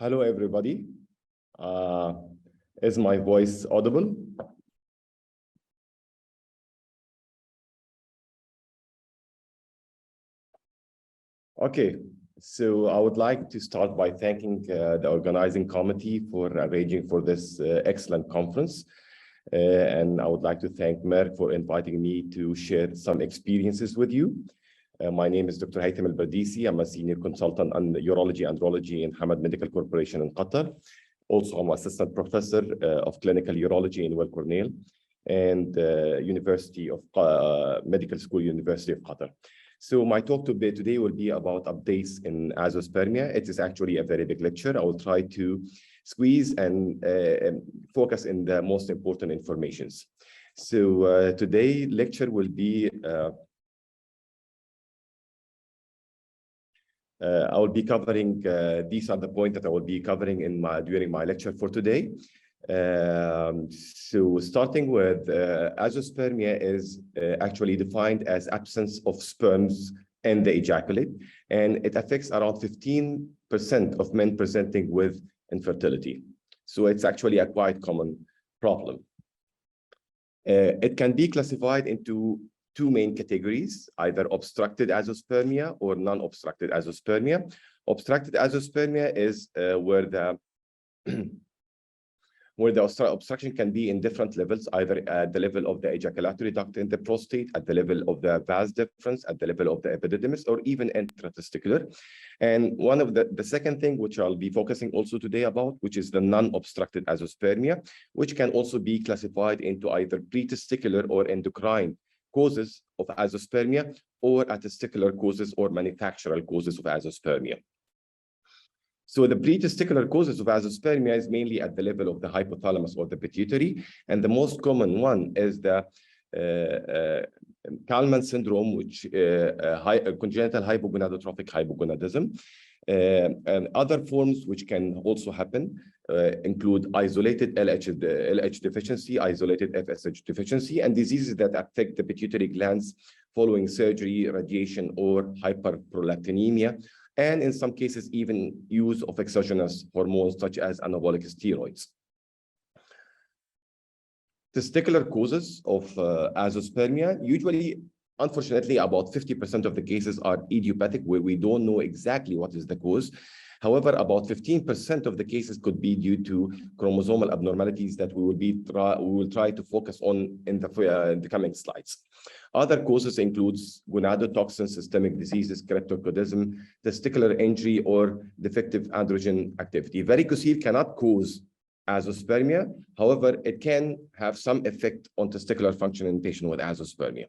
Hello, everybody. Is my voice audible? Okay, so I would like to start by thanking the organizing committee for arranging for this excellent conference. And I would like to thank Merck for inviting me to share some experiences with you. My name is Dr. Haytham Al-Bardisi. I'm a senior consultant on urology and andrology in Hamad Medical Corporation in Qatar. Also, I'm assistant professor of clinical urology in Weill Cornell and University of Medical School, University of Qatar. So my talk today will be about updates in azoospermia. It is actually a very big lecture. I will try to squeeze and focus in the most important informations. So today lecture will be I will be covering, these are the points that I will be covering during my lecture for today. So starting with azoospermia is actually defined as absence of sperms in the ejaculate, and it affects around 15% of men presenting with infertility. So it's actually a quite common problem. It can be classified into two main categories, either obstructed azoospermia or non-obstructed azoospermia. Obstructed azoospermia is where the obstruction can be in different levels, either at the level of the ejaculatory duct in the prostate, at the level of the vas deferens, at the level of the epididymis, or even intratesticular. And one of the second thing, which I'll be focusing also today about, which is the non-obstructed azoospermia, which can also be classified into either pretesticular or endocrine causes of azoospermia, or testicular causes or manufactural causes of azoospermia. So the pretesticular causes of azoospermia is mainly at the level of the hypothalamus or the pituitary, and the most common one is the Kalman syndrome, which congenital hypogonadotrophic hypogonadism. And other forms which can also happen include isolated LH deficiency, isolated FSH deficiency, and diseases that affect the pituitary glands following surgery, radiation, or hyperprolactinemia, and in some cases, even use of exogenous hormones such as anabolic steroids. Testicular causes of azoospermia, usually, unfortunately, about 50% of the cases are idiopathic, where we don't know exactly what is the cause. However, about 15% of the cases could be due to chromosomal abnormalities that we will try to focus on in the coming slides. Other causes includes gonadotoxin, systemic diseases, cryptorchidism, testicular injury, or defective androgen activity. Varicocele cannot cause azoospermia. However, it can have some effect on testicular function in patients with azoospermia.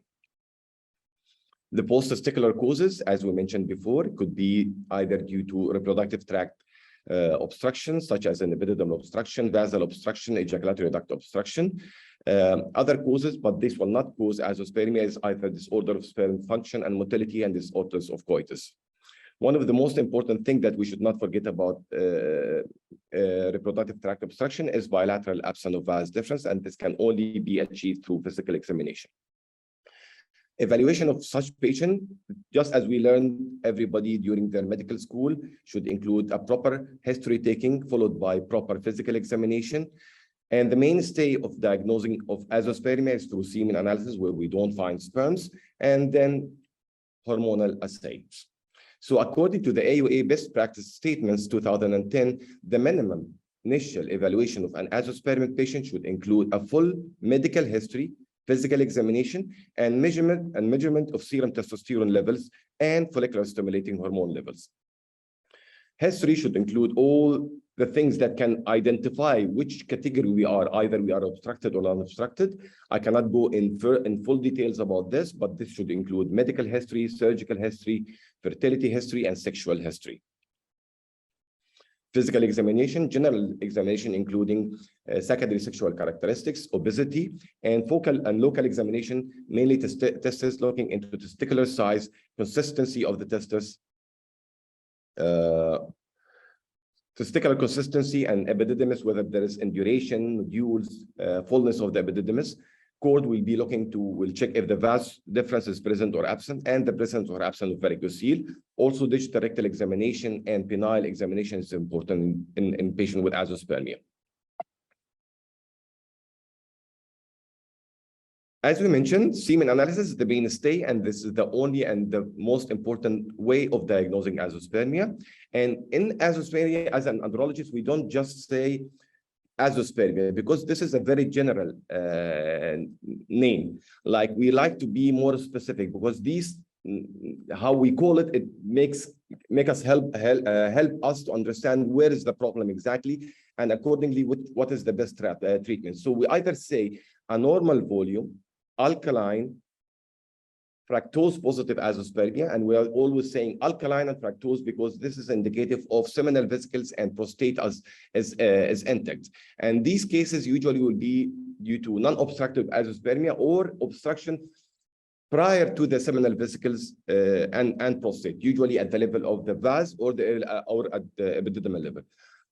The post-testicular causes, as we mentioned before, could be either due to reproductive tract obstructions, such as an epididymal obstruction, vasal obstruction, ejaculatory duct obstruction. Other causes, but this will not cause azoospermia, is either disorder of sperm function and motility and disorders of coitus. One of the most important things that we should not forget about reproductive tract obstruction is bilateral absence of vas deferens, and this can only be achieved through physical examination. Evaluation of such patient, just as we learned everybody during their medical school, should include a proper history taking followed by proper physical examination. And the mainstay of diagnosing of azoospermia is through semen analysis, where we don't find sperms, and then hormonal assays. So according to the AUA best practice statements 2010, the minimum initial evaluation of an azoospermic patient should include a full medical history, physical examination, and measurement of serum testosterone levels and follicular stimulating hormone levels. History should include all the things that can identify which category we are, either we are obstructed or non-obstructed. I cannot go in full details about this, but this should include medical history, surgical history, fertility history, and sexual history. Physical examination, general examination, including secondary sexual characteristics, obesity, and focal and local examination, mainly testes looking into testicular size, consistency of the testes, testicular consistency and epididymis, whether there is induration, nodules, fullness of the epididymis, cord will be looking to, will check if the vas difference is present or absent, and the presence or absence of varicocele. Also, digital rectal examination and penile examination is important in patient with azoospermia. As we mentioned, semen analysis is the mainstay, and this is the only and the most important way of diagnosing azoospermia. And in azoospermia, as an andrologist, we don't just say azoospermia, because this is a very general name. Like, we like to be more specific, because these, how we call it, it make us help us to understand where is the problem exactly, and accordingly what is the best treatment. So we either say a normal volume, alkaline, fructose positive azoospermia, and we are always saying alkaline and fructose because this is indicative of seminal vesicles and prostate as intact. And these cases usually will be due to non-obstructive azoospermia or obstruction prior to the seminal vesicles and prostate, usually at the level of the vas or at the epididymal level.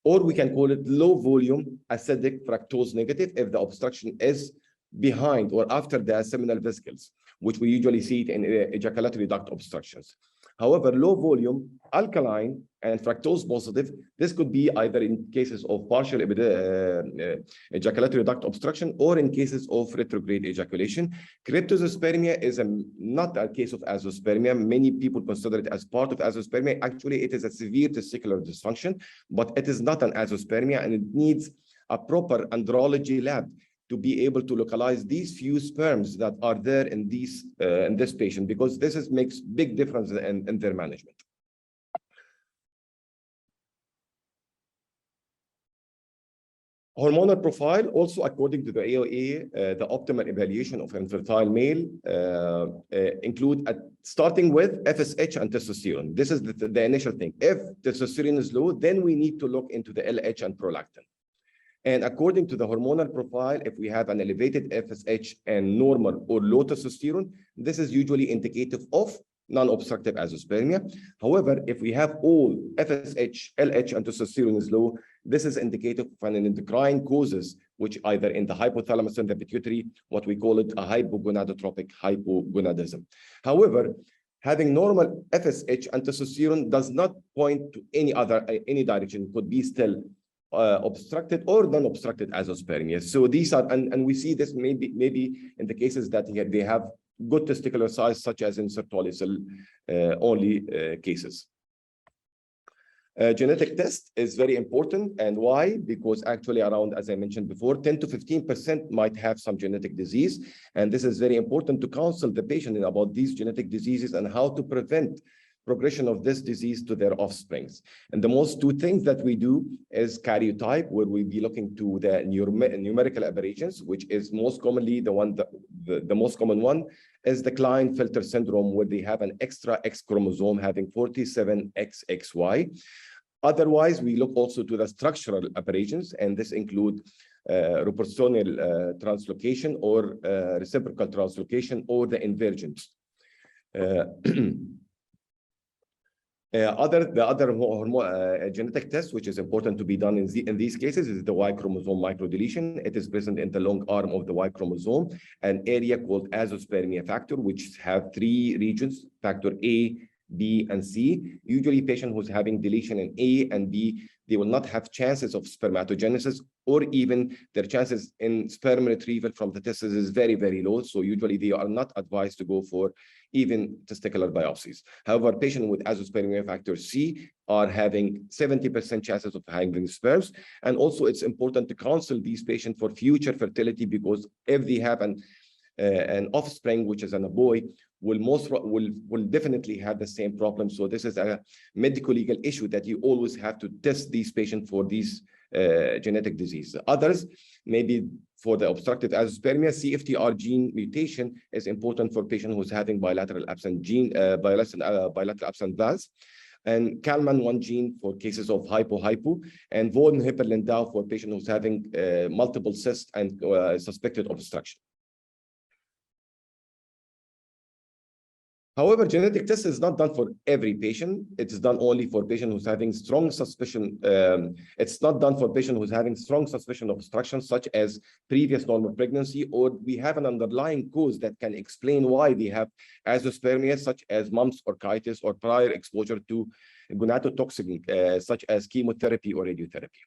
Or we can call it low volume acidic fructose negative if the obstruction is behind or after the seminal vesicles, which we usually see it in ejaculatory duct obstructions. However, low volume, alkaline, and fructose positive, this could be either in cases of partial ejaculatory duct obstruction or in cases of retrograde ejaculation. Cryptospermia is not a case of azoospermia. Many people consider it as part of azoospermia. Actually, it is a severe testicular dysfunction, but it is not an azoospermia, and it needs a proper andrology lab to be able to localize these few sperms that are there in this patient, because this makes big difference in their management. Hormonal profile, also according to the AOA, the optimal evaluation of infertile male include starting with FSH and testosterone. This is the initial thing. If testosterone is low, then we need to look into the LH and prolactin. And according to the hormonal profile, if we have an elevated FSH and normal or low testosterone, this is usually indicative of non-obstructive azoospermia. However, if we have all FSH, LH, and testosterone is low, this is indicative of an endocrine causes, which either in the hypothalamus and the pituitary, what we call it a hypogonadotropic hypogonadism. However, having normal FSH and testosterone does not point to any direction. It could be still obstructed or non-obstructed azoospermia. So these are, and we see this maybe in the cases that they have good testicular size, such as in Sertoli only cases. Genetic test is very important. And why? Because actually around, as I mentioned before, 10 to 15% might have some genetic disease. And this is very important to counsel the patient about these genetic diseases and how to prevent progression of this disease to their offsprings. And the most two things that we do is karyotype, where we be looking to the numerical aberrations, which is most commonly the most common one is the Klinefelter syndrome, where they have an extra X chromosome having 47XXY. Otherwise, we look also to the structural aberrations, and this include roporstoneal translocation or reciprocal translocation or the invergence. The other genetic test, which is important to be done in these cases, is the Y chromosome microdeletion. It is present in the long arm of the Y chromosome, an area called azoospermia factor, which have 3 regions, factor A, B, and C. Usually, patient who's having deletion in A and B, they will not have chances of spermatogenesis, or even their chances in sperm retrieval from the testes is very, very low. So usually they are not advised to go for even testicular biopsies. However, patients with azoospermia factor C are having 70% chances of having sperms. And also it's important to counsel these patients for future fertility, because if they have an offspring, which is a boy, will definitely have the same problem. So this is a medical legal issue that you always have to test these patients for these genetic diseases. Others, maybe for the obstructive azoospermia, CFTR gene mutation is important for patient who's having bilateral absent gene, bilateral absent vas, and Kalman1 gene for cases of hypo, and von Hippel-Lindau for patient who's having multiple cysts and suspected obstruction. However, genetic test is not done for every patient. It's done only for patient who's having strong suspicion. It's not done for patient who's having strong suspicion of obstruction, such as previous normal pregnancy, or we have an underlying cause that can explain why they have azoospermia, such as mumps or orchitis, or prior exposure to gonadotoxin, such as chemotherapy or radiotherapy.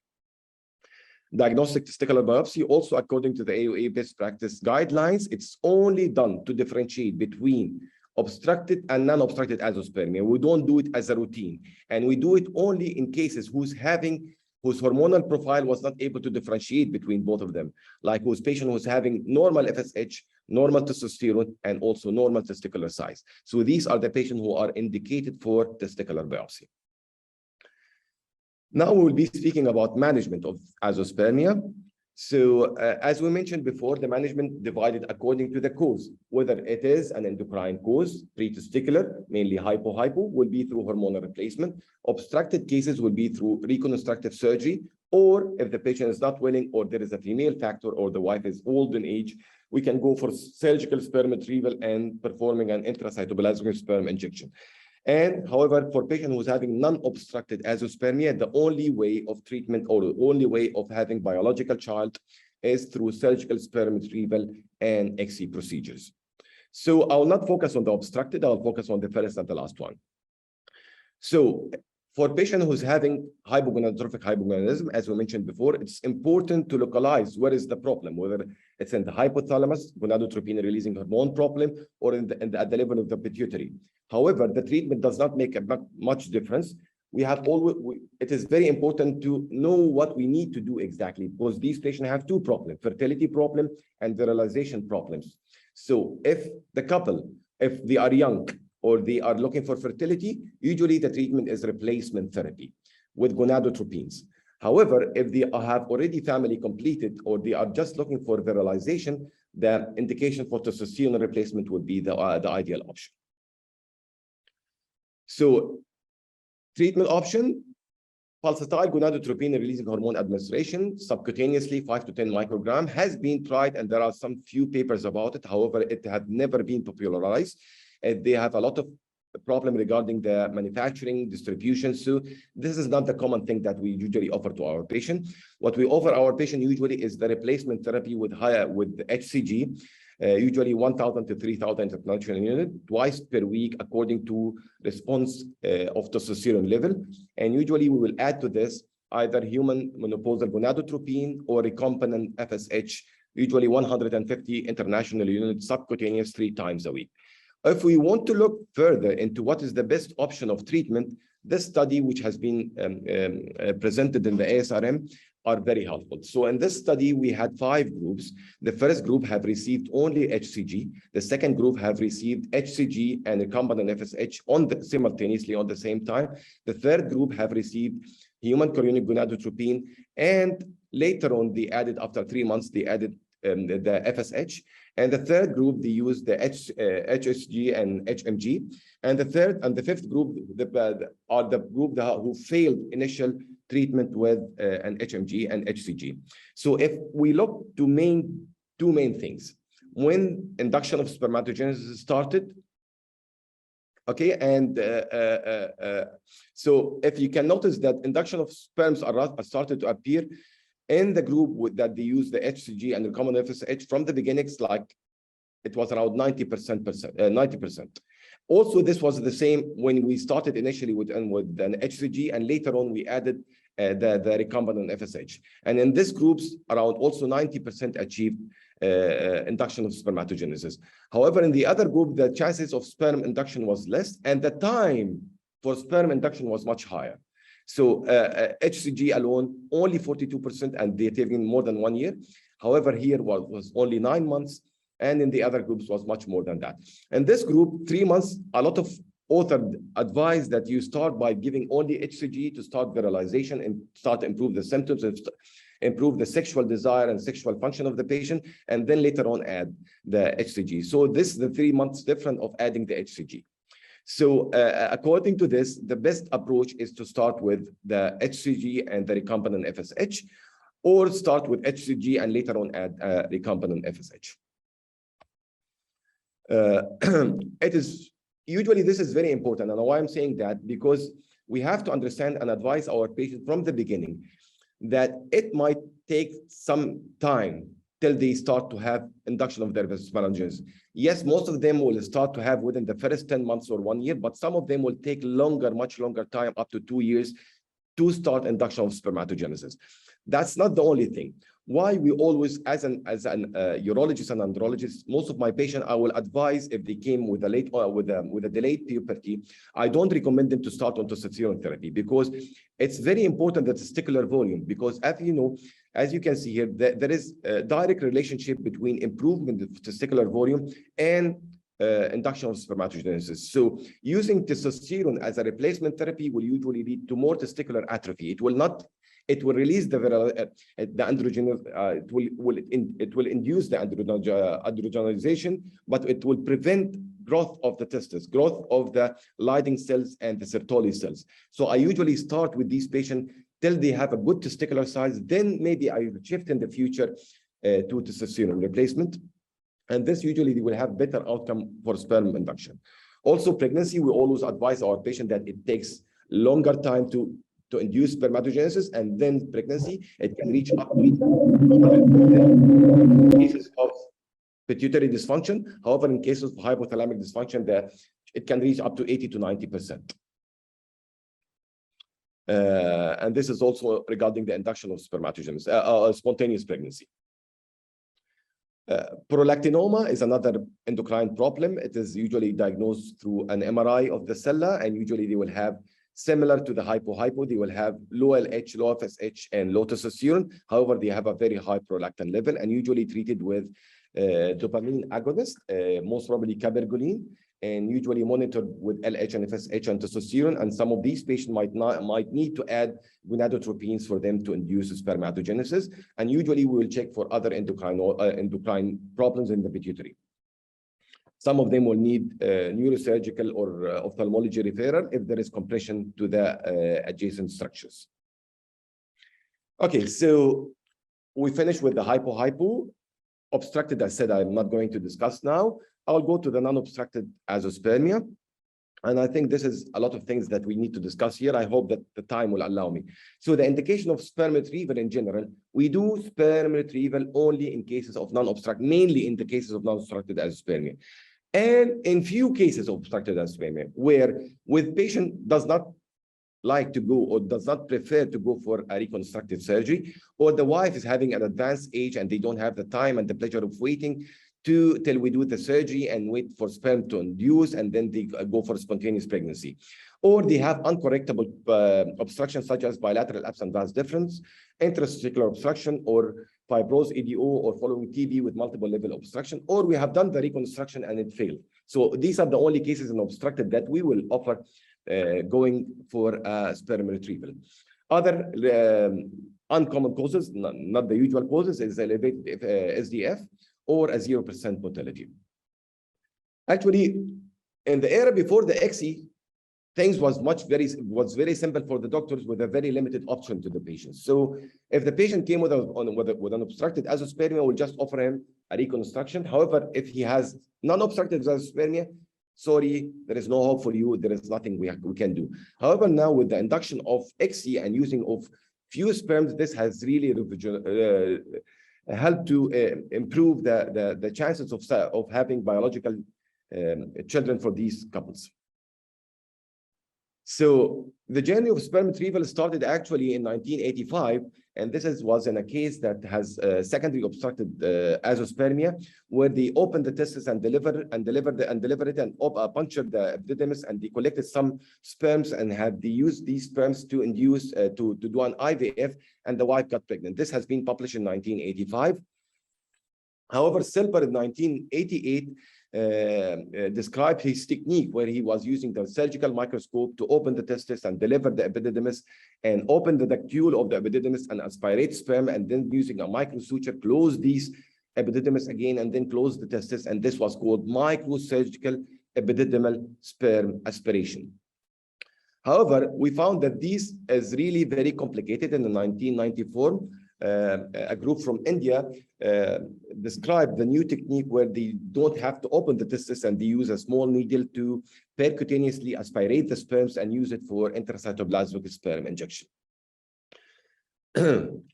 Diagnostic testicular biopsy, also according to the AUA best practice guidelines, it's only done to differentiate between obstructed and non-obstructed azoospermia. We don't do it as a routine, and we do it only in cases whose hormonal profile was not able to differentiate between both of them, like whose patient was having normal FSH, normal testosterone, and also normal testicular size. So these are the patients who are indicated for testicular biopsy. Now we will be speaking about management of azoospermia. So as we mentioned before, the management divided according to the cause, whether it is an endocrine cause, pre-testicular, mainly hypo, will be through hormonal replacement. Obstructed cases will be through reconstructive surgery, or if the patient is not willing, or there is a female factor, or the wife is old in age, we can go for surgical sperm retrieval and performing an intracytoplasmic sperm injection. And however, for patient who's having non-obstructed azoospermia, the only way of treatment or the only way of having biological child is through surgical sperm retrieval and XC procedures. So I will not focus on the obstructed, I'll focus on the first and the last one. So for patient who's having hypogonadotrophic hypogonadism, as we mentioned before, it's important to localize where is the problem, whether it's in the hypothalamus, gonadotropin releasing hormone problem, or at the level of the pituitary. However, the treatment does not make much difference. It is very important to know what we need to do exactly, because these patients have two problems, fertility problem and virilization problems. So if the couple, if they are young, or they are looking for fertility, usually the treatment is replacement therapy with gonadotropins. However, if they have already family completed, or they are just looking for virilization, the indication for testosterone replacement would be the ideal option. So treatment option, pulsatile gonadotropin releasing hormone administration subcutaneously 5 to 10 microgram has been tried, and there are some few papers about it. However, it had never been popularized. They have a lot of problem regarding the manufacturing, distribution. So this is not the common thing that we usually offer to our patient. What we offer our patient usually is the replacement therapy with HCG, usually 1,000 to 3,000 international units twice per week according to response of testosterone level. And usually we will add to this either human menopausal gonadotropin or recombinant FSH, usually 150 international units subcutaneous 3 times a week. If we want to look further into what is the best option of treatment, this study, which has been presented in the ASRM, are very helpful. So in this study, we had 5 groups. The first group have received only HCG. The second group have received HCG and recombinant FSH simultaneously on the same time. The third group have received human chorionic gonadotropin, and later on, they added, after 3 months, they added the FSH. And the third group, they used the HSG and HMG. And the third and the fifth group are the group who failed initial treatment with an HMG and HCG. So if we look to two main things, when induction of spermatogenesis started, okay, and so if you can notice that induction of sperms are started to appear in the group that they use the HCG and recombinant FSH from the beginnings, like it was around 90%. Also, this was the same when we started initially with an HCG, and later on we added the recombinant FSH. And in these groups, around also 90% achieved induction of spermatogenesis. However, in the other group, the chances of sperm induction was less, and the time for sperm induction was much higher. So HCG alone, only 42%, and they taken more than 1 year. However, here was only 9 months, and in the other groups was much more than that. In this group, 3 months, a lot of authors advise that you start by giving only HCG to start virilization and start to improve the symptoms, and improve the sexual desire and sexual function of the patient, and then later on add the HCG. So this is the 3 months difference of adding the HCG. So according to this, the best approach is to start with the HCG and the recombinant FSH, or start with HCG and later on add recombinant FSH. It is usually this is very important. And why I'm saying that, because we have to understand and advise our patients from the beginning that it might take some time till they start to have induction of their spermatogenesis. Yes, most of them will start to have within the first 10 months or 1 year, but some of them will take longer, much longer time, up to 2 years, to start induction of spermatogenesis. That's not the only thing. Why we always, as an urologist and andrologist, most of my patients, I will advise if they came with a late or with a delayed puberty, I don't recommend them to start on testosterone therapy, because it's very important, the testicular volume, because as you know, as you can see here, there is a direct relationship between improvement of testicular volume and induction of spermatogenesis. So using testosterone as a replacement therapy will usually lead to more testicular atrophy. It will release the androgen, it will induce the androgenization, but it will prevent growth of the testes, growth of the Leydig cells and the Sertoli cells. So I usually start with these patients till they have a good testicular size, then maybe I will shift in the future to testosterone replacement. And this usually they will have better outcome for sperm induction. Also, pregnancy, we always advise our patient that it takes longer time to induce spermatogenesis, and then pregnancy, it can reach up to cases of pituitary dysfunction. However, in cases of hypothalamic dysfunction, it can reach up to 80 to 90%. And this is also regarding the induction of spermatogenesis, spontaneous pregnancy. Prolactinoma is another endocrine problem. It is usually diagnosed through an MRI of the sella, and usually they will have, similar to the hypo, they will have low LH, low FSH, and low testosterone. However, they have a very high prolactin level, and usually treated with dopamine agonist, most probably cabergoline, and usually monitored with LH and FSH and testosterone. And some of these patients might need to add gonadotropins for them to induce spermatogenesis. And usually we will check for other endocrine problems in the pituitary. Some of them will need neurosurgical or ophthalmology referral if there is compression to the adjacent structures. Okay, so we finished with the hypo. Obstructed, I said I'm not going to discuss now. I'll go to the non-obstructed azoospermia. And I think this is a lot of things that we need to discuss here. I hope that the time will allow me. So the indication of sperm retrieval in general, we do sperm retrieval only in cases of non-obstructed, mainly in the cases of non-obstructed azoospermia. And in few cases of obstructed azoospermia, where with patient does not like to go or does not prefer to go for a reconstructive surgery, or the wife is having an advanced age and they don't have the time and the pleasure of waiting till we do the surgery and wait for sperm to induce, and then they go for spontaneous pregnancy. Or they have uncorrectable obstructions such as bilateral absent vas deferens, interstiticular obstruction, or fibrosed EDO, or following TB with multiple level obstruction, or we have done the reconstruction and it failed. So these are the only cases in obstructed that we will offer going for sperm retrieval. Other uncommon causes, not the usual causes, is elevated SDF or a 0% mortality. Actually, in the era before the XE, things was very simple for the doctors with a very limited option to the patients. So if the patient came with an obstructed azoospermia, we'll just offer him a reconstruction. However, if he has non-obstructed azoospermia, sorry, there is no hope for you. There is nothing we can do. However, now with the induction of XE and using of few sperms, this has really helped to improve the chances of having biological children for these couples. So the journey of sperm retrieval started actually in 1985, and this was in a case that has secondary obstructed azoospermia, where they opened the testis and delivered it and punctured the epididymis, and they collected some sperms and they used these sperms to induce to do an IVF, and the wife got pregnant. This has been published in 1985. However, Silber in 1988 described his technique where he was using the surgical microscope to open the testis and deliver the epididymis, and open the ductule of the epididymis and aspirate sperm, and then using a microsuture close these epididymis again and then close the testis, and this was called microsurgical epididymal sperm aspiration. However, we found that this is really very complicated. In 1994, a group from India described the new technique where they don't have to open the testis and they use a small needle to percutaneously aspirate the sperms and use it for intracytoplasmic sperm injection.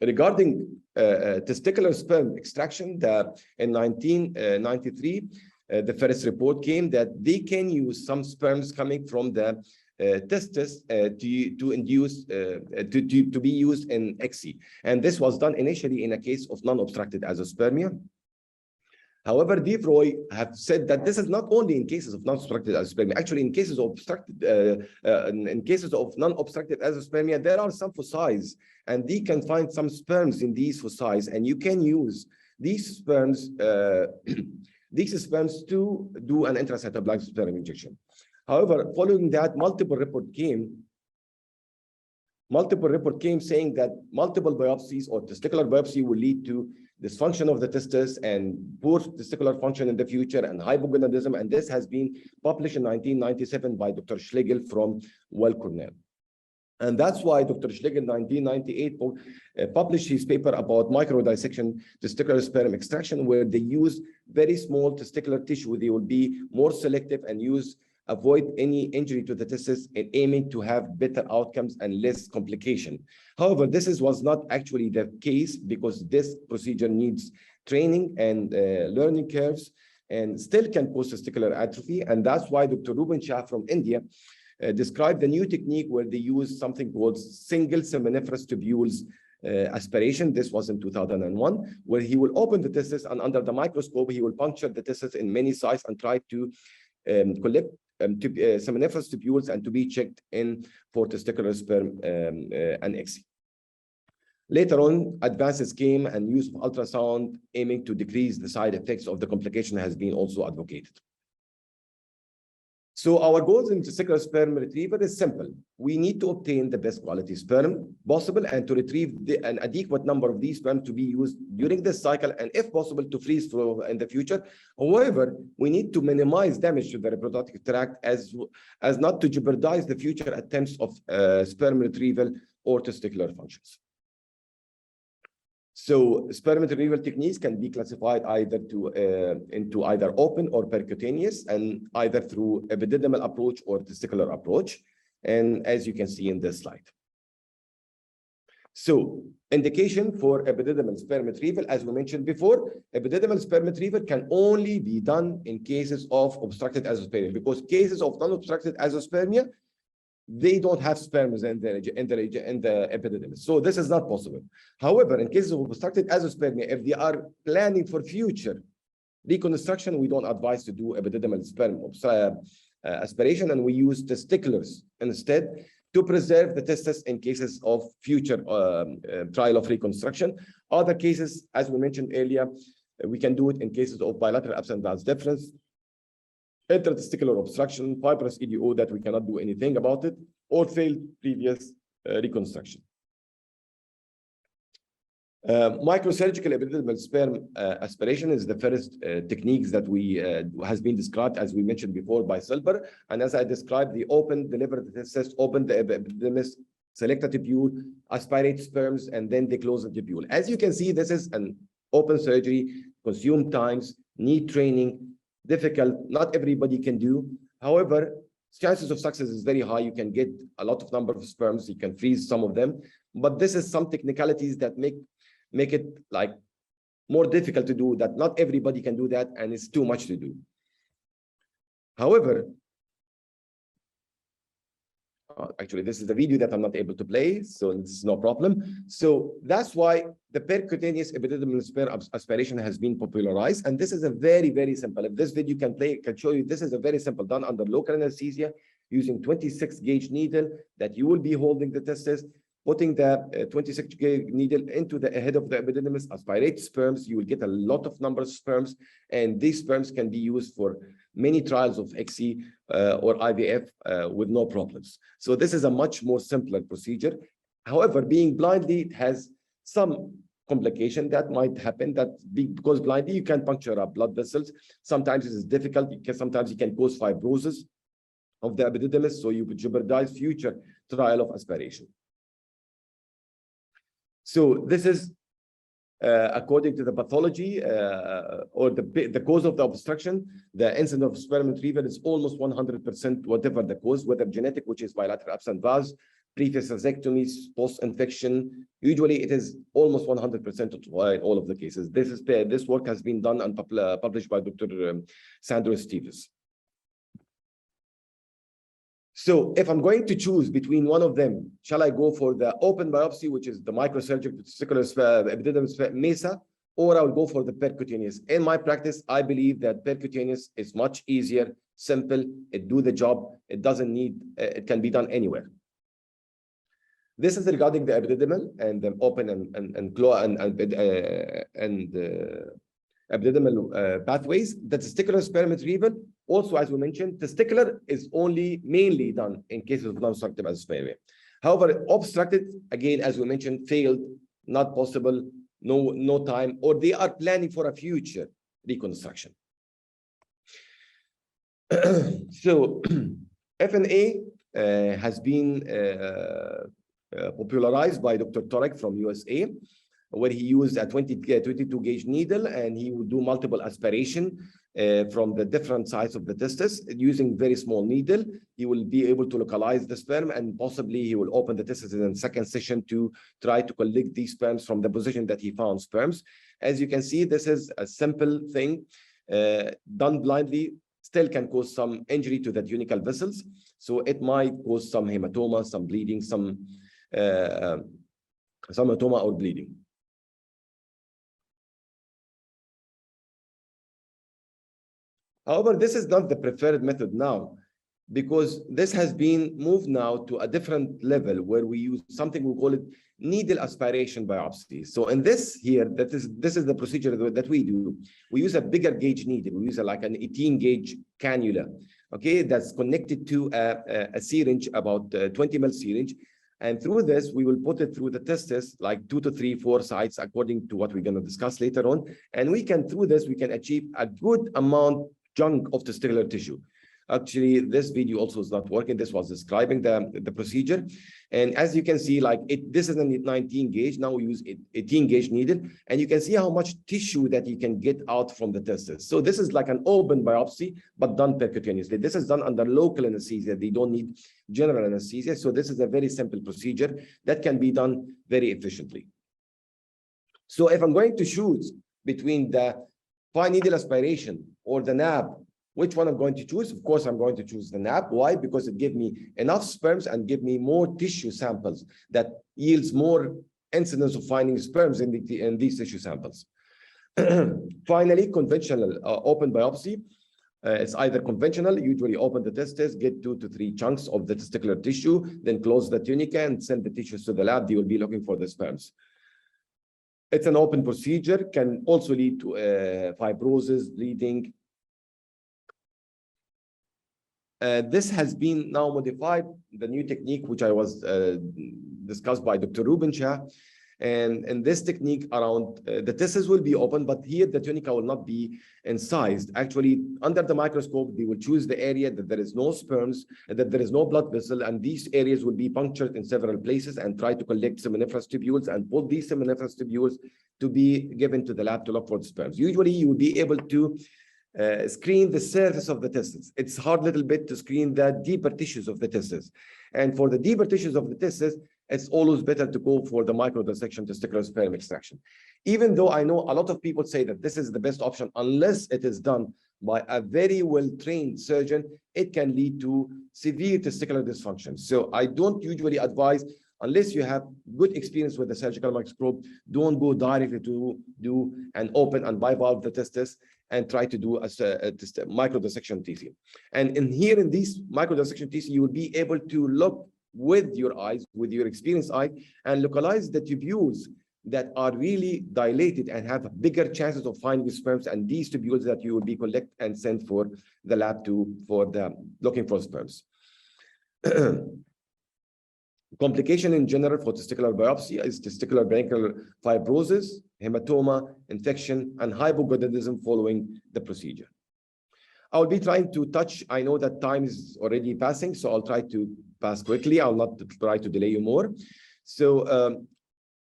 Regarding testicular sperm extraction, in 1993, the first report came that they can use some sperms coming from the testis to induce to be used in XC, and this was done initially in a case of non-obstructed azoospermia. However, Dhofar have said that this is not only in cases of non-obstructed azoospermia. Actually, in cases of obstructed, in cases of non-obstructed azoospermia, there are some foci, and they can find some sperms in these foci, and you can use these sperms, to do an intracytoplasmic sperm injection. However, following that, multiple report came saying that multiple biopsies or testicular biopsy will lead to dysfunction of the testis and poor testicular function in the future and hypogonadism. And this has been published in 1997 by Dr. Schlegel from Weill Cornell. And that's why Dr. Schlegel in 1998 published his paper about microdissection testicular sperm extraction, where they use very small testicular tissue. They will be more selective and avoid any injury to the testis and aiming to have better outcomes and less complication. However, this was not actually the case because this procedure needs training and learning curves and still can cause testicular atrophy. And that's why Dr. Ruben Shah from India described the new technique where they use something called single seminiferous tubules aspiration. This was in 2001, where he will open the testis and under the microscope, he will puncture the testis in many sites and try to collect seminiferous tubules and to be checked in for testicular sperm and XC. Later on, advances came and use of ultrasound aiming to decrease the side effects of the complication has been also advocated. So our goals in testicular sperm retrieval is simple. We need to obtain the best quality sperm possible and to retrieve an adequate number of these sperm to be used during this cycle and if possible to freeze in the future. However, we need to minimize damage to the reproductive tract as not to jeopardize the future attempts of sperm retrieval or testicular functions. So sperm retrieval techniques can be classified either into either open or percutaneous, and either through epididymal approach or testicular approach, and as you can see in this slide. So indication for epididymal sperm retrieval, as we mentioned before, epididymal sperm retrieval can only be done in cases of obstructed azoospermia, because cases of non-obstructed azoospermia, they don't have sperms in the epididymis. So this is not possible. However, in cases of obstructed azoospermia, if they are planning for future reconstruction, we don't advise to do epididymal sperm aspiration, and we use testiculars instead to preserve the testis in cases of future trial of reconstruction. Other cases, as we mentioned earlier, we can do it in cases of bilateral absent vas difference, intratesticular obstruction, fibrous EDO that we cannot do anything about it, or failed previous reconstruction. Microsurgical epididymal sperm aspiration is the first techniques that has been described, as we mentioned before, by Silber. And as I described, the deliver the testis, open the epididymis, select a tubule, aspirate sperms, and then they close the tubule. As you can see, this is an open surgery, consume times, need training, difficult, not everybody can do. However, chances of success is very high. You can get a lot of number of sperms, you can freeze some of them, but this is some technicalities that make it like more difficult to do, that not everybody can do that, and it's too much to do. However, actually, this is the video that I'm not able to play, so this is no problem. So that's why the percutaneous epididymal sperm aspiration has been popularized, and this is a very, very simple. If this video can show you, this is a very simple, done under local anesthesia using 26 gauge needle that you will be holding the testis, putting the 26 gauge needle into the head of the epididymis, aspirate sperms. You will get a lot of number of sperms, and these sperms can be used for many trials of XC or IVF with no problems. So this is a much more simpler procedure. However, being blindly, it has some complication that might happen, because blindly you can puncture up blood vessels. Sometimes it is difficult. Sometimes it can cause fibrosis of the epididymis, so you could jeopardize future trial of aspiration. So this is according to the pathology or the cause of the obstruction, the incidence of sperm retrieval is almost 100%, whatever the cause, whether genetic, which is bilateral absent vas, previous vasectomies, post-infection. Usually it is almost 100% in all of the cases. This work has been done and published by Dr. Sandro Stevens. So if I'm going to choose between one of them, shall I go for the open biopsy, which is the microsurgical testicular epididymis MESA, or I'll go for the percutaneous? In my practice, I believe that percutaneous is much easier, simple, it do the job, it doesn't need, it can be done anywhere. This is regarding the epididymal and the open and epididymal pathways. The testicular sperm retrieval, also as we mentioned, testicular is only mainly done in cases of non-obstructive azoospermia. However, obstructed, again, as we mentioned, failed, not possible, no time, or they are planning for a future reconstruction. So FNA has been popularized by Dr. Torek from USA, where he used a 22 gauge needle, and he would do multiple aspiration from the different sides of the testis using very small needle. He will be able to localize the sperm, and possibly he will open the testis in the second session to try to collect these sperms from the position that he found sperms. As you can see, this is a simple thing done blindly, still can cause some injury to the tunical vessels. So it might cause some hematoma, some bleeding, some hematoma or bleeding. However, this is not the preferred method now, because this has been moved now to a different level where we use something, we call it needle aspiration biopsy. So in this here, this is the procedure that we do. We use a bigger gauge needle. We use like an 18 gauge cannula, okay, that's connected to a syringe, about 20 ml syringe. And through this, we will put it through the testis, like 2 to 3, 4 sites, according to what we're going to discuss later on. And we can, through this, we can achieve a good amount chunk of testicular tissue. Actually, this video also is not working. This was describing the procedure. And as you can see, like this is a 19 gauge. Now we use 18 gauge needle, and you can see how much tissue that you can get out from the testis. So this is like an open biopsy, but done percutaneously. This is done under local anesthesia. They don't need general anesthesia. So this is a very simple procedure that can be done very efficiently. So if I'm going to choose between the fine needle aspiration or the nab, which one I'm going to choose? Of course, I'm going to choose the nab. Why? Because it gives me enough sperms and give me more tissue samples that yields more incidence of finding sperms in these tissue samples. Finally, conventional open biopsy. It's either conventional, usually open the testis, get 2 to 3 chunks of the testicular tissue, then close the tunica and send the tissues to the lab. They will be looking for the sperms. It's an open procedure, can also lead to fibrosis, bleeding. This has been now modified, the new technique, which I was discussed by Dr. Rubenshah. And in this technique around, the testis will be open, but here the tunica will not be incised. Actually, under the microscope, they will choose the area that there is no sperms, that there is no blood vessel, and these areas will be punctured in several places and try to collect seminiferous tubules and pull these seminiferous tubules to be given to the lab to look for the sperms. Usually, you will be able to screen the surface of the testis. It's hard a little bit to screen the deeper tissues of the testis. And for the deeper tissues of the testis, it's always better to go for the microdissection testicular sperm extraction. Even though I know a lot of people say that this is the best option, unless it is done by a very well-trained surgeon, it can lead to severe testicular dysfunction. So I don't usually advise, unless you have good experience with the surgical microscope, don't go directly to do an open and bivalve the testis and try to do a microdissection TC. And in here, in these microdissection TC, you will be able to look with your eyes, with your experienced eye, and localize the tubules that are really dilated and have bigger chances of finding sperms, and these tubules that you will be collect and send for the lab for the looking for sperms. Complication in general for testicular biopsy is testicular branchial fibrosis, hematoma, infection, and hypogonadism following the procedure. I will be trying to touch, I know that time is already passing, so I'll try to pass quickly. I'll not try to delay you more. So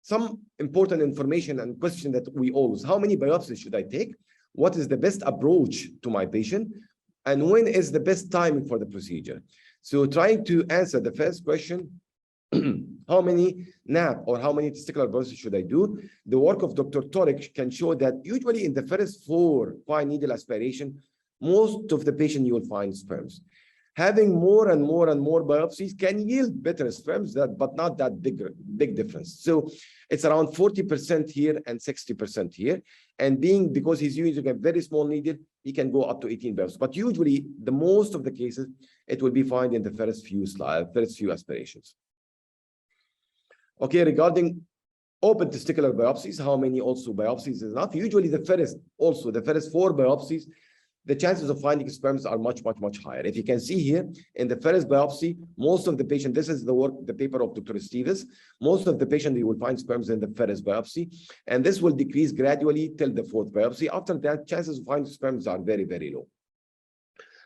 some important information and question that we always, how many biopsies should I take? What is the best approach to my patient? And when is the best timing for the procedure? So trying to answer the first question, how many NAP or how many testicular biopsies should I do? The work of Dr. Torek can show that usually in the first 4 fine needle aspiration, most of the patient you will find sperms. Having more and more and more biopsies can yield better sperms, but not that big difference. So it's around 40% here and 60% here. And because he's using a very small needle, he can go up to 18 biopsies. But usually, the most of the cases, it will be found in the first few aspirations. Okay, regarding open testicular biopsies, how many also biopsies is enough? Usually the first 4 biopsies, the chances of finding sperms are much higher. If you can see here, in the first biopsy, most of the patient, this is the paper of Dr. Stevens, most of the patient, you will find sperms in the first biopsy, and this will decrease gradually till the 4th biopsy. After that, chances of finding sperms are very low.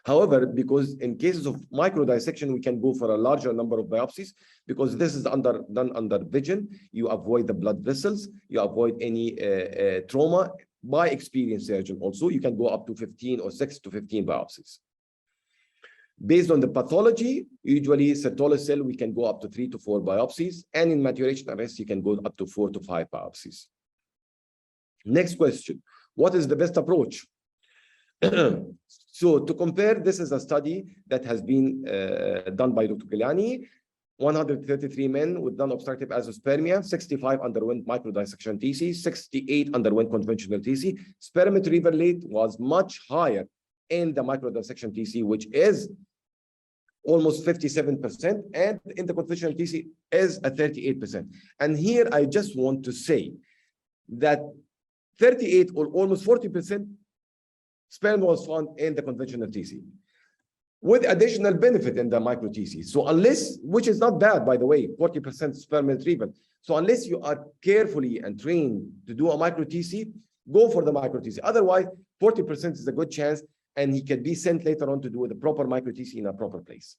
However, because in cases of microdissection, we can go for a larger number of biopsies because this is done under vision. You avoid the blood vessels, you avoid any trauma. By experienced surgeon also, you can go up to 15 or 6 to 15 biopsies. Based on the pathology, usually Sertoli cell, we can go up to 3 to 4 biopsies, and in maturation arrest, you can go up to 4 to 5 biopsies. Next question, what is the best approach? So to compare, this is a study that has been done by Dr. Gilani. 133 men with non-obstructive azoospermia, 65 underwent microdissection TC, 68 underwent conventional TC. Sperm retrieval rate was much higher in the microdissection TC, which is almost 57%, and in the conventional TC is at 38%. And here I just want to say that 38 or almost 40% sperm was found in the conventional TC, with additional benefit in the micro TC. So unless, which is not bad, by the way, 40% sperm retrieval. So unless you are carefully and trained to do a micro TC, go for the micro TC. Otherwise, 40% is a good chance, and he can be sent later on to do the proper micro TC in a proper place.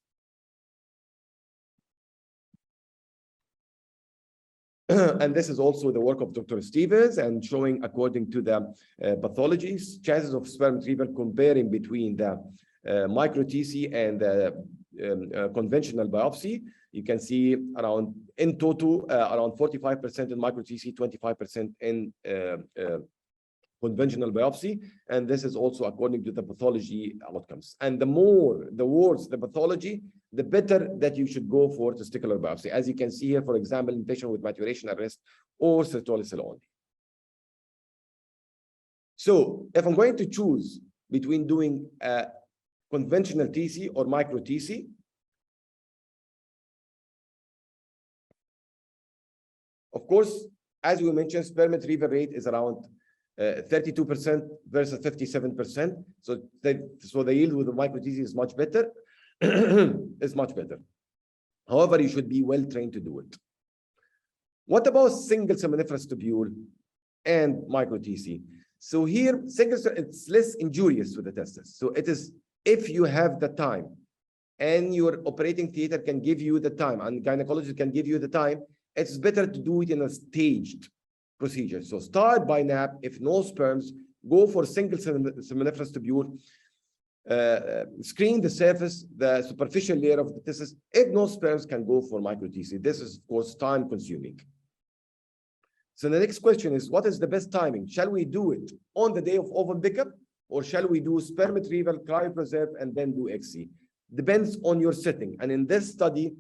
And this is also the work of Dr. Stevens, and showing according to the pathologies, chances of sperm retrieval comparing between the micro TC and conventional biopsy. You can see around, in total, around 45% in micro TC, 25% in conventional biopsy. And this is also according to the pathology outcomes. And the worse the pathology, the better that you should go for testicular biopsy. As you can see here, for example, in patient with maturation arrest or Sertoli cell only. So if I'm going to choose between doing conventional TC or micro TC, of course, as we mentioned, sperm retrieval rate is around 32% versus 57%. So the yield with the micro TC is much better. Is much better. However, you should be well trained to do it. What about single seminiferous tubule and micro TC? So here, it's less injurious to the testis. So it is, if you have the time and your operating theater can give you the time and gynecologist can give you the time, it's better to do it in a staged procedure. So start by NAP. If no sperms, go for single seminiferous tubule. Screen the surface, the superficial layer of the testis. If no sperms, can go for micro TC. This is, of course, time consuming. So the next question is, what is the best timing? Shall we do it on the day of ovum pickup, or shall we do sperm retrieval, cryopreserve, and then do XC? Depends on your setting. And in this study,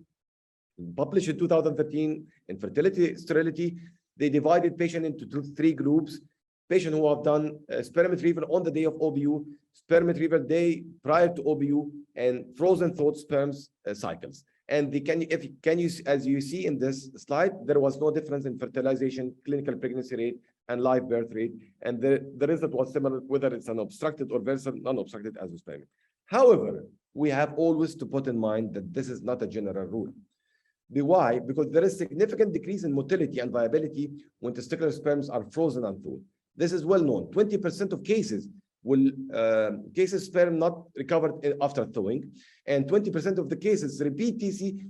published in 2013 in Fertility, Sterility, they divided patients into 3 groups. Patients who have done sperm retrieval on the day of OBU, sperm retrieval day prior to OBU, and frozen thawed sperms cycles. And as you see in this slide, there was no difference in fertilization, clinical pregnancy rate, and live birth rate. And the result was similar, whether it's an obstructed or versus non-obstructed azoospermia. However, we have always to put in mind that this is not a general rule. Why? Because there is significant decrease in motility and viability when testicular sperms are frozen and thawed. This is well known. 20% of cases will sperm not recovered after thawing, and 20% of the cases repeat TC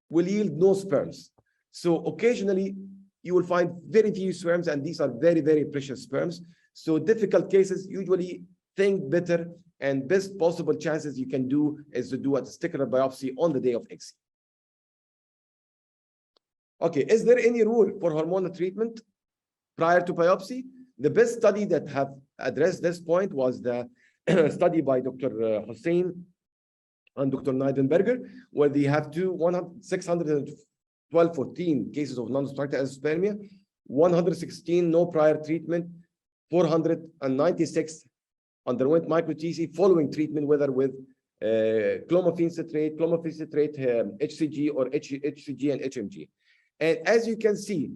will yield no sperms. So occasionally you will find very few sperms, and these are very, very precious sperms. So difficult cases, usually think better, and best possible chances you can do is to do a testicular biopsy on the day of ICSI. Okay, is there any rule for hormonal treatment prior to biopsy? The best study that have addressed this point was the study by Dr. Hussein and Dr. Neidenberger, where they have 614 cases of non-obstructive azoospermia, 116 no prior treatment, 496 underwent micro-TC following treatment, whether with clomiphene citrate, HCG, or HCG and HMG. And as you can see,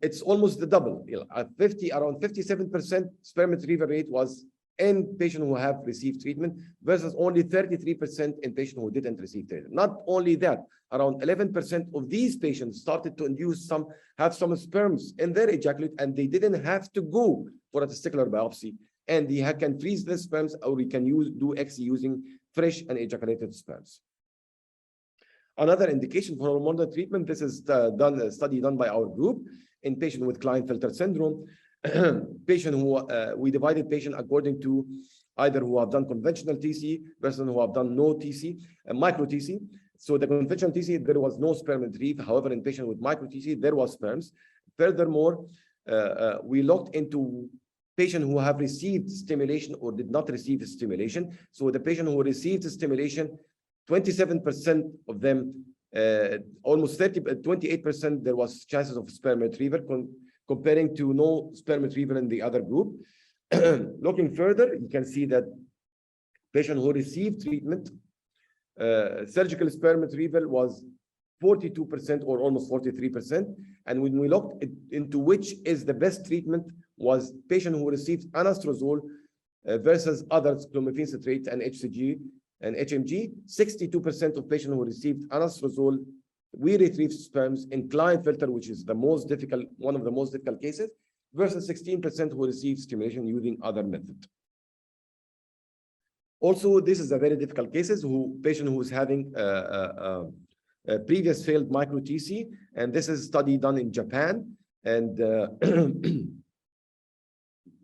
it's almost the double. Around 57% sperm retrieval rate was in patients who have received treatment versus only 33% in patients who didn't receive treatment. Not only that, around 11% of these patients started to have some sperms in their ejaculate, and they didn't have to go for a testicular biopsy, and they can freeze the sperms, or we can do ICSI using fresh and ejaculated sperms. Another indication for hormonal treatment, this is a study done by our group in patients with Klinefelter syndrome. We divided patients according to either who have done conventional TC versus who have done no TC, micro TC. So the conventional TC, there was no sperm retrieved. However, in patients with micro TC, there was sperms. Furthermore, we looked into patients who have received stimulation or did not receive stimulation. So the patient who received stimulation, 27% of them, almost 28%, there was chances of sperm retrieval, comparing to no sperm retrieval in the other group. Looking further, you can see that patient who received treatment, surgical sperm retrieval was 42% or almost 43%. And when we looked into which is the best treatment, was patient who received anastrozole versus others, clomiphene citrate and HCG and HMG. 62% of patients who received anastrozole, we retrieved sperms in Klinefelter, which is the most difficult, one of the most difficult cases, versus 16% who received stimulation using other method. Also, this is a very difficult cases, patient who is having a previous failed micro TC, and this is a study done in Japan and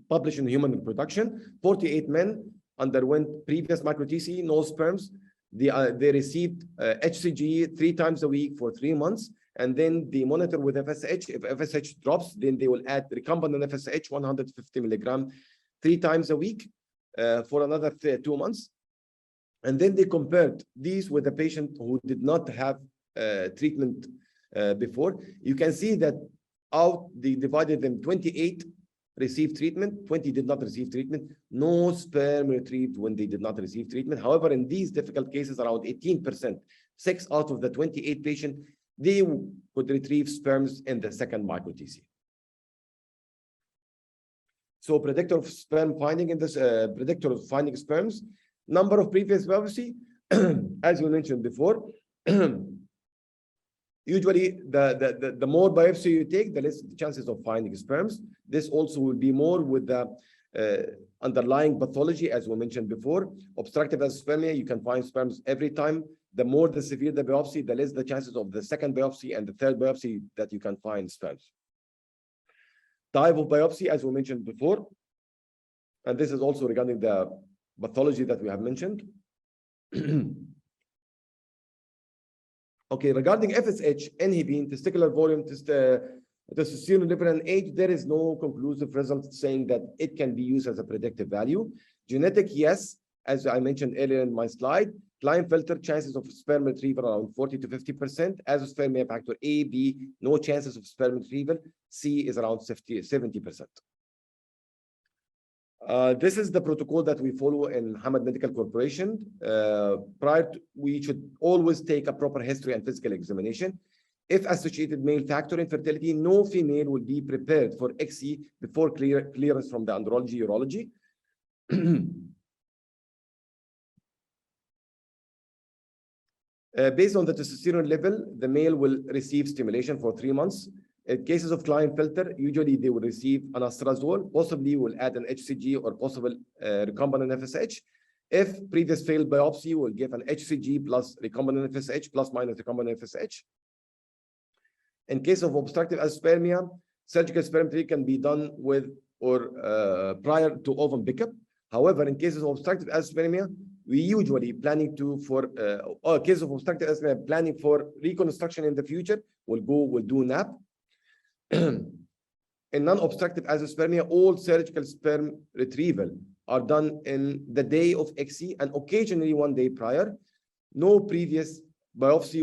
published in Human Reproduction. 48 men underwent previous micro TC, no sperms. They received HCG 3 times a week for 3 months, and then they monitor with FSH. If FSH drops, then they will add recombinant FSH 150 milligram 3 times a week for another 2 months. And then they compared these with a patient who did not have treatment before. You can see that they divided them, 28 received treatment, 20 did not receive treatment. No sperm retrieved when they did not receive treatment. However, in these difficult cases, around 18%, 6 out of the 28 patients, they could retrieve sperms in the second micro TC. So predictor of sperm finding in this, predictor of finding sperms, number of previous biopsy, as we mentioned before, usually the more biopsy you take, the less the chances of finding sperms. This also will be more with the underlying pathology, as we mentioned before. Obstructive azoospermia, you can find sperms every time. The more the severe the biopsy, the less the chances of the second biopsy and the third biopsy that you can find sperms. Type of biopsy, as we mentioned before, and this is also regarding the pathology that we have mentioned. Okay, regarding FSH, inhibin, testicular volume, testosterone level and age, there is no conclusive result saying that it can be used as a predictive value. Genetic, yes, as I mentioned earlier in my slide, Klinefelter chances of sperm retrieval around 40 to 50%. Azoospermia factor A, B, no chances of sperm retrieval. C is around 70%. This is the protocol that we follow in Hamad Medical Corporation. We should always take a proper history and physical examination. If associated male factor infertility, no female will be prepared for ICSI before clearance from the andrology urology. Based on the testosterone level, the male will receive stimulation for 3 months. In cases of Klinefelter, usually they will receive anastrozole, possibly will add an HCG or possible recombinant FSH. If previous failed biopsy, will give an HCG plus recombinant FSH plus minus recombinant FSH. In case of obstructive azoospermia, surgical sperm retrieval can be done with or prior to ovum pickup. However, in cases of obstructive azoospermia, we usually planning or case of obstructive azoospermia planning for reconstruction in the future, we'll do NAP. In non-obstructive azoospermia, all surgical sperm retrieval are done in the day of XC and occasionally 1 day prior. No previous biopsy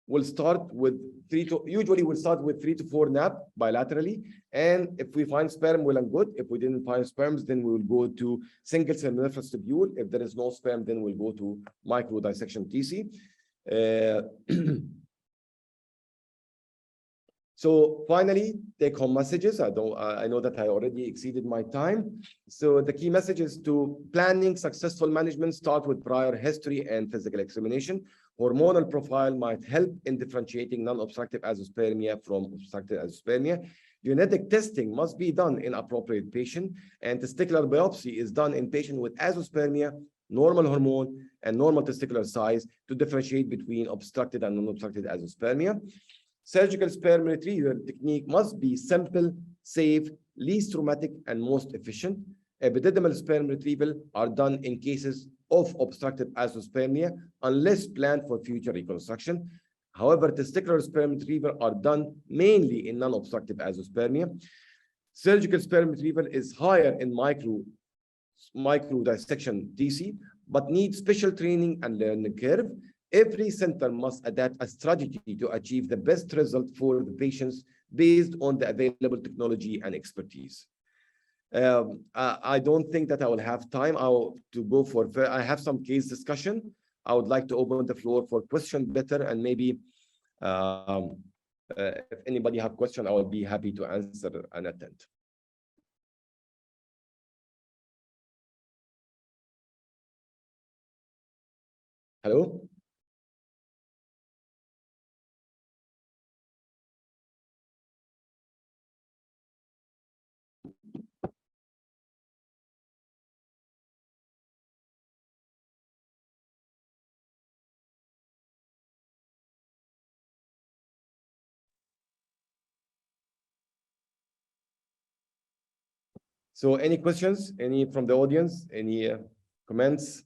will start with usually we'll start with 3 to 4 NAP bilaterally. And if we find sperm, well and good. If we didn't find sperms, then we will go to single seminiferous tubule. If there is no sperm, then we'll go to micro dissection TC. So finally, take home messages. I know that I already exceeded my time. So the key messages to planning successful management start with prior history and physical examination. Hormonal profile might help in differentiating non-obstructive azoospermia from obstructive azoospermia. Genetic testing must be done in appropriate patient, and testicular biopsy is done in patient with azoospermia, normal hormone, and normal testicular size to differentiate between obstructed and non-obstructed azoospermia. Surgical sperm retrieval technique must be simple, safe, least traumatic, and most efficient. Epididymal sperm retrieval are done in cases of obstructive azoospermia unless planned for future reconstruction. However, testicular sperm retrieval are done mainly in non-obstructive azoospermia. Surgical sperm retrieval is higher in micro dissection TC, but needs special training and learning curve. Every center must adapt a strategy to achieve the best result for the patients based on the available technology and expertise. I don't think that I will have time to go for. I have some case discussion. I would like to open the floor for question better, and maybe if anybody have question, I will be happy to answer and attend. Hello? So any questions? Any from the audience? Any comments?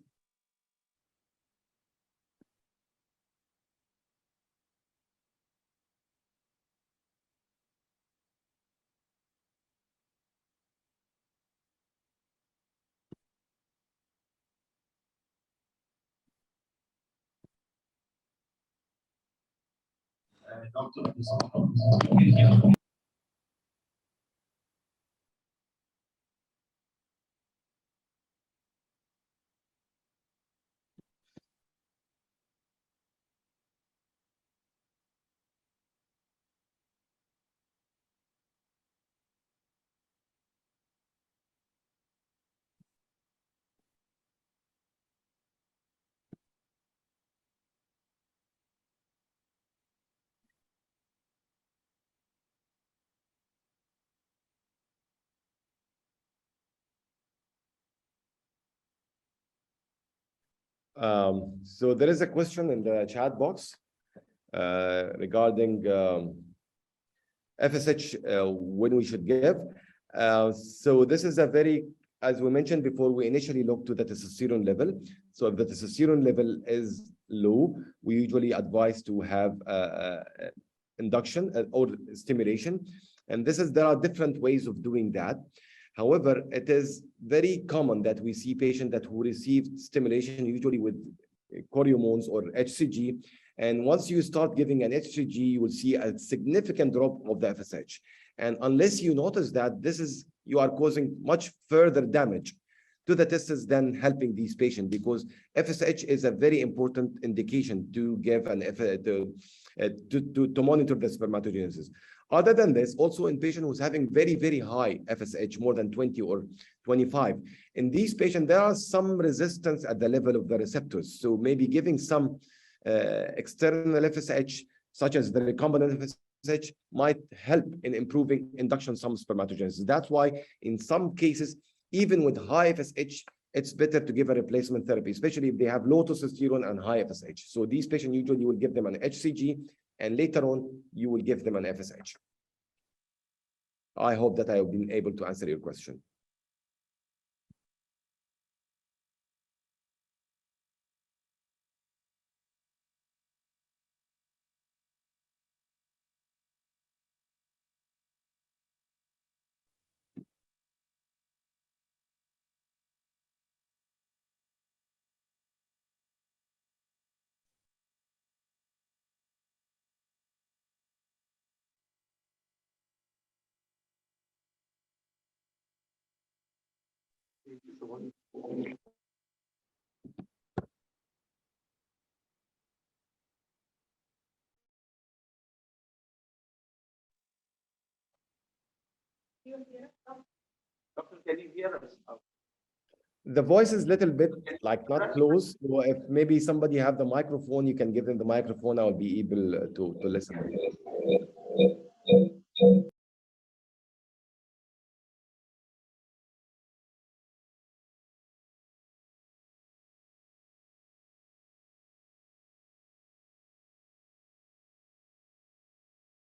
So there is a question in the chat box regarding FSH when we should give. So this is a very, as we mentioned before, we initially look to the testosterone level. So if the testosterone level is low, we usually advise to have induction or stimulation. And there are different ways of doing that. However, it is very common that we see patients who receive stimulation usually with choriomons or HCG. And once you start giving an HCG, you will see a significant drop of the FSH. And unless you notice that, you are causing much further damage to the testes than helping these patients, because FSH is a very important indication to give to monitor the spermatogenesis. Other than this, also in patients who's having very, very high FSH, more than 20 or 25, in these patients, there are some resistance at the level of the receptors. So maybe giving some external FSH, such as the recombinant FSH, might help in improving induction some spermatogenesis. That's why in some cases, even with high FSH, it's better to give a replacement therapy, especially if they have low testosterone and high FSH. So these patients usually will give them an HCG and later on, you will give them an FSH. I hope that I have been able to answer your question. Doctor, can you hear us? The voice is a little bit like not close. So if maybe somebody have the microphone, you can give them the microphone. I'll be able to listen.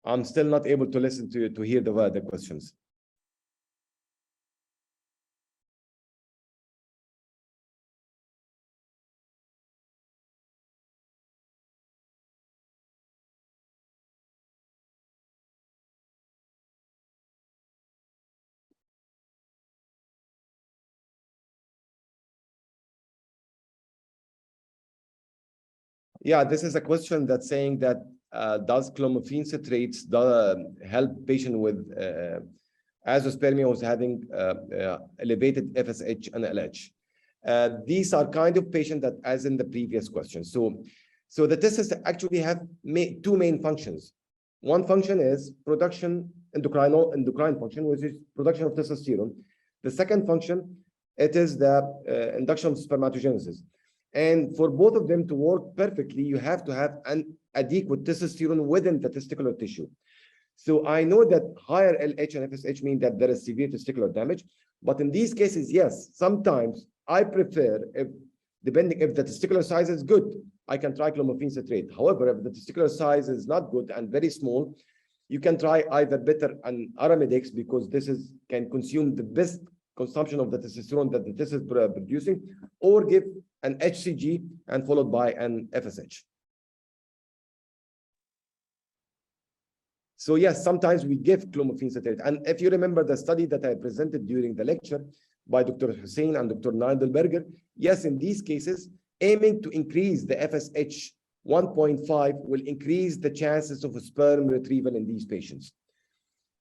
I'm still not able to listen to hear the questions. Yeah, this is a question that's saying that does clomiphene citrates help patient with azoospermia who's having elevated FSH and LH? These are kind of patients that, as in the previous question. So the testes actually have two main functions. One function is production, endocrine function, which is production of testosterone. The second function, it is the induction of spermatogenesis. And for both of them to work perfectly, you have to have an adequate testosterone within the testicular tissue. So I know that higher LH and FSH mean that there is severe testicular damage, but in these cases, yes, sometimes I prefer, depending if the testicular size is good, I can try clomiphene citrate. However, if the testicular size is not good and very small, you can try either better an aramidex, because this can consume the best consumption of the testosterone that the testis is producing, or give an HCG and followed by an FSH. So yes, sometimes we give clomiphene citrate. And if you remember the study that I presented during the lecture by Dr. Hussein and Dr. Neidelberger, yes, in these cases, aiming to increase the FSH 1.5 will increase the chances of a sperm retrieval in these patients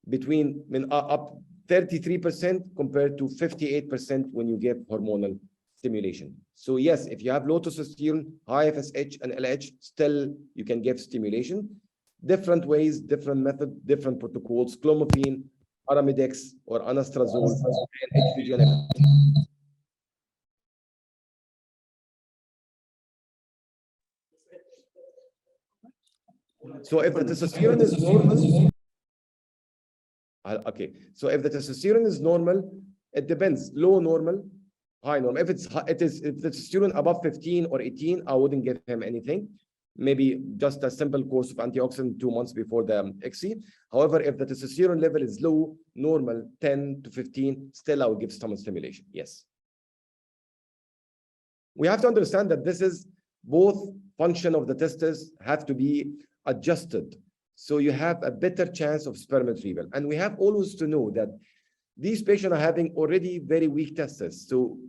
between up 33% compared to 58% when you give hormonal stimulation. So yes, if you have low testosterone, high FSH and LH, still you can give stimulation. Different ways, different method, different protocols, clomiphene, aramidex, or anastrozole, and HCG and FSH. So if the testosterone is normal, okay. So if the testosterone is normal, it depends. Low normal, high normal. If the testosterone above 15 or 18, I wouldn't give him anything. Maybe just a simple course of antioxidant 2 months before the ICSI. However, if the testosterone level is low, normal, 10 to 15, still I would give stomach stimulation. Yes. We have to understand that this is both function of the testes have to be adjusted. So you have a better chance of sperm retrieval. And we have always to know that these patients are having already very weak testes. So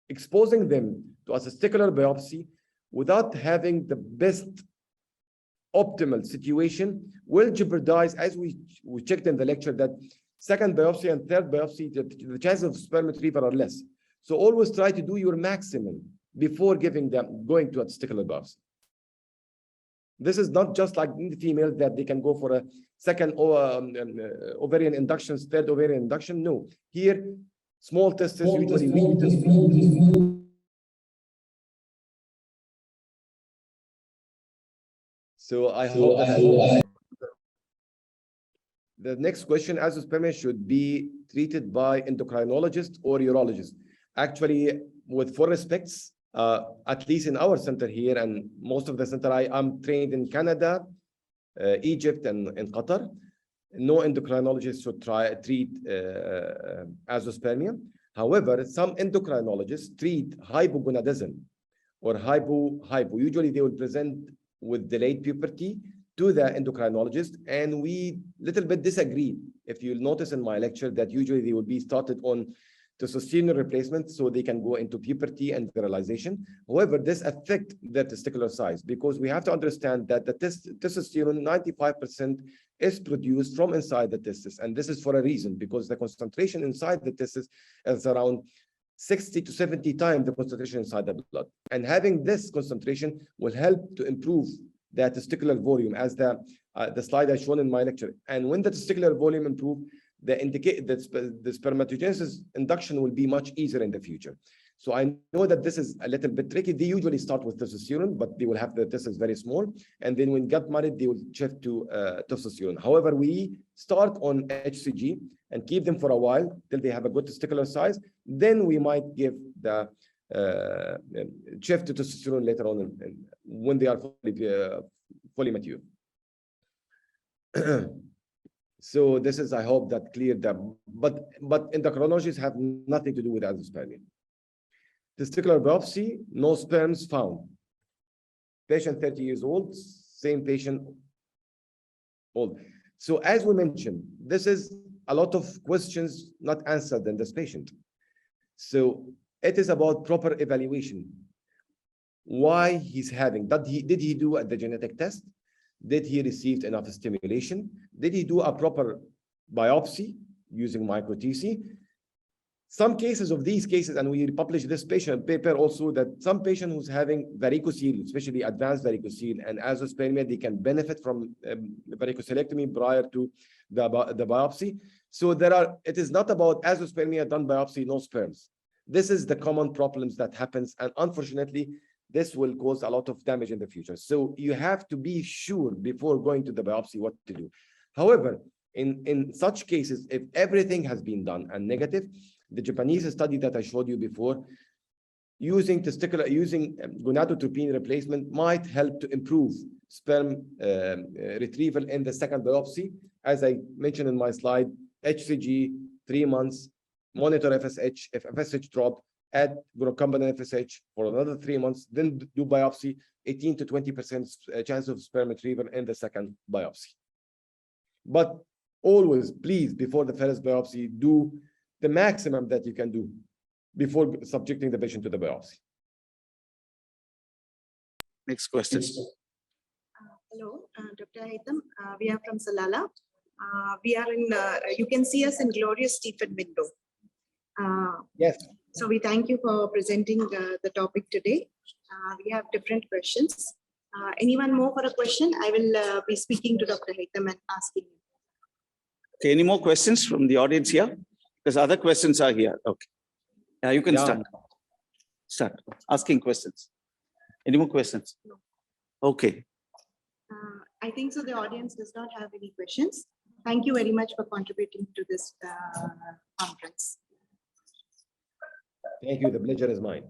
exposing them to a testicular biopsy without having the best optimal situation will jeopardize, as we checked in the lecture, that second biopsy and third biopsy, the chances of sperm retrieval are less. So always try to do your maximum before going to a testicular biopsy. This is not just like in the females that they can go for a second ovarian induction, third ovarian induction. No, here, small testes, usually weak testes. So I hope that the next question, azoospermia should be treated by endocrinologist or urologist. Actually, with full respects, at least in our center here, and most of the center, I'm trained in Canada, Egypt and in Qatar, no endocrinologist should treat azoospermia. However, some endocrinologists treat hypogonadism or hypo. Usually they will present with delayed puberty to the endocrinologist, and we little bit disagree. If you'll notice in my lecture that usually they will be started on testosterone replacement so they can go into puberty and virilization. However, this affects the testicular size because we have to understand that the testosterone 95% is produced from inside the testis, and this is for a reason, because the concentration inside the testis is around 60 to 70 times the concentration inside the blood, and having this concentration will help to improve the testicular volume, as the slide I shown in my lecture. And when the testicular volume improves, the spermatogenesis induction will be much easier in the future. So I know that this is a little bit tricky. They usually start with testosterone, but they will have the testes very small, and then when get married, they will shift to testosterone. However, we start on HCG and keep them for a while till they have a good testicular size. Then we might give the shift to testosterone later on when they are fully mature. So this is, I hope that cleared them. But endocrinologists have nothing to do with azoospermia. Testicular biopsy, no sperms found. Patient 30 years old, same patient old. So as we mentioned, this is a lot of questions not answered in this patient. So it is about proper evaluation. Why he's having, did he do the genetic test? Did he receive enough stimulation? Did he do a proper biopsy using micro-TC? Some cases of these cases, and we published this patient paper also, that some patient who's having varicocele, especially advanced varicocele and azoospermia, they can benefit from varicocelectomy prior to the biopsy. So it is not about azoospermia, done biopsy, no sperms. This is the common problems that happens, and unfortunately, this will cause a lot of damage in the future. So you have to be sure before going to the biopsy what to do. However, in such cases, if everything has been done and negative, the Japanese study that I showed you before, using gonadotropin replacement might help to improve sperm retrieval in the second biopsy. As I mentioned in my slide, HCG, 3 months, monitor FSH. If FSH dropped, add recombinant FSH for another 3 months, then do biopsy, 18 to 20% chance of sperm retrieval in the second biopsy. But always, please, before the first biopsy, do the maximum that you can do before subjecting the patient to the biopsy. Next question. Hello, Dr. Haytham. We are from Salalah. We are in, you can see us in glorious Stephen window. Yes. So we thank you for presenting the topic today. We have different questions. Anyone more for a question? I will be speaking to Dr. Haytham and asking him. Okay, any more questions from the audience here? Because other questions are here. Okay. You can start asking questions. Any more questions? No. Okay. I think so the audience does not have any questions. Thank you very much for contributing to this conference. Thank you. The pleasure is mine.